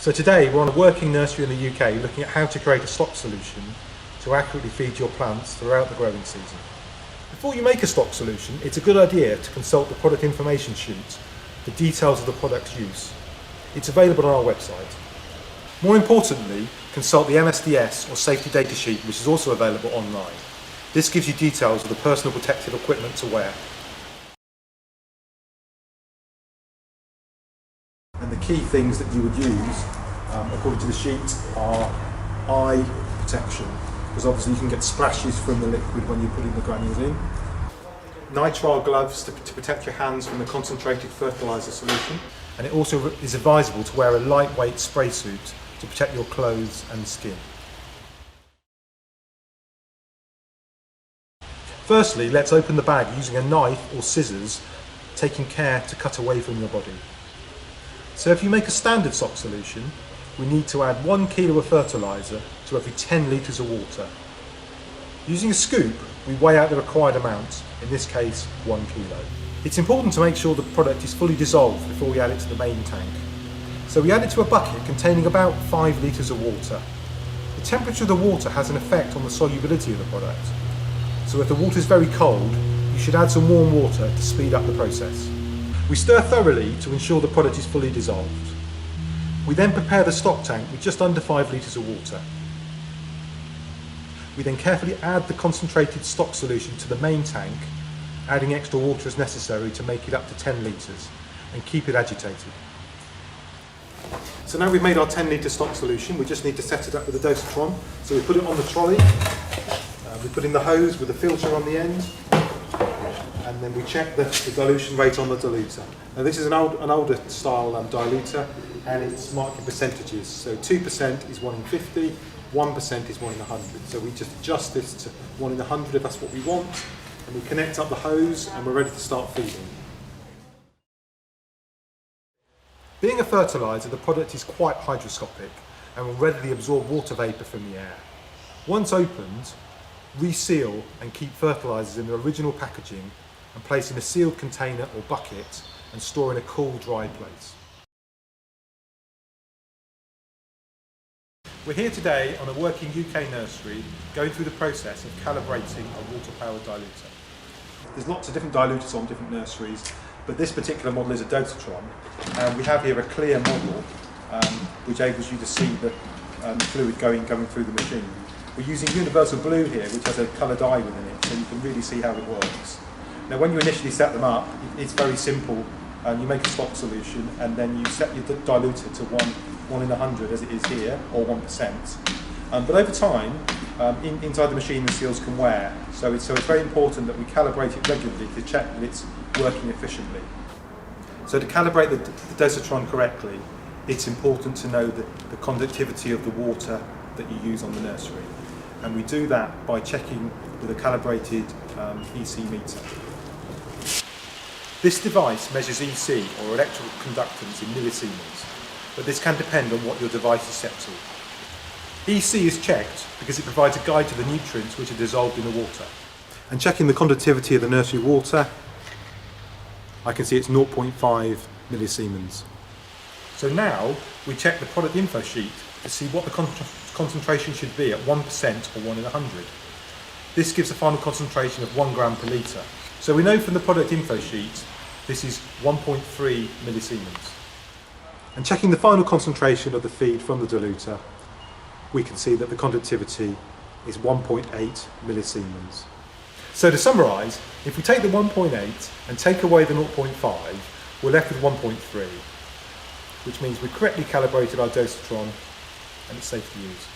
So today we're on a working nursery in the UK looking at how to create a stock solution to accurately feed your plants throughout the growing season. Before you make a stock solution, it's a good idea to consult the product information sheet for details of the product's use. It's available on our website. More importantly, consult the MSDS or safety data sheet, which is also available online. This gives you details of the personal protective equipment to wear. And the key things that you would use, according to the sheet, are eye protection, because obviously you can get splashes from the liquid when you're putting the granules in. Nitrile gloves to protect your hands from the concentrated fertiliser solution, and it also is advisable to wear a lightweight spray suit to protect your clothes and skin. Firstly, let's open the bag using a knife or scissors, taking care to cut away from your body. So if you make a standard stock solution, we need to add 1 kilo of fertiliser to every 10 litres of water. Using a scoop, we weigh out the required amount, in this case 1 kilo. It's important to make sure the product is fully dissolved before we add it to the main tank. So we add it to a bucket containing about 5 litres of water. The temperature of the water has an effect on the solubility of the product. So if the water is very cold, you should add some warm water to speed up the process. We stir thoroughly to ensure the product is fully dissolved. We then prepare the stock tank with just under 5 litres of water. We then carefully add the concentrated stock solution to the main tank, adding extra water as necessary to make it up to 10 litres, and keep it agitated. So now we've made our 10 litre stock solution, we just need to set it up with a dosatron. So we put it on the trolley, we put in the hose with a filter on the end, and then we check the dilution rate on the diluter. Now this is an older style diluter, and it's marked in percentages. So 2% is 1 in 50, 1% is 1 in 100. So we just adjust this to 1 in 100 if that's what we want, and we connect up the hose and we're ready to start feeding. Being a fertiliser, the product is quite hygroscopic and will readily absorb water vapour from the air. Once opened, reseal and keep fertilisers in their original packaging and place in a sealed container or bucket and store in a cool, dry place. We're here today on a working UK nursery going through the process of calibrating a water-powered diluter. There's lots of different diluters on different nurseries, but this particular model is a dosatron, and we have here a clear model which enables you to see the fluid going through the machine. We're using universal blue here, which has a coloured eye within it, so you can really see how it works. Now when you initially set them up, it's very simple. You make a stock solution and then you set your diluter to 1 in 100 as it is here, or 1%. But over time, inside the machine the seals can wear, so it's very important that we calibrate it regularly to check that it's working efficiently. So to calibrate the dosatron correctly, it's important to know the conductivity of the water that you use on the nursery. And we do that by checking with a calibrated EC meter. This device measures EC, or electrical conductance, in millisiemens, but this can depend on what your device is set to. EC is checked because it provides a guide to the nutrients which are dissolved in the water. And checking the conductivity of the nursery water, I can see it's 0.5 millisiemens. So now we check the product info sheet to see what the concentration should be at 1% or 1 in 100. This gives a final concentration of 1 gram per litre. So we know from the product info sheet this is 1.3 millisiemens. And checking the final concentration of the feed from the diluter, we can see that the conductivity is 1.8 millisiemens. So to summarise, if we take the 1.8 and take away the 0.5, we're left with 1.3, which means we correctly calibrated our dosatron and it's safe to use.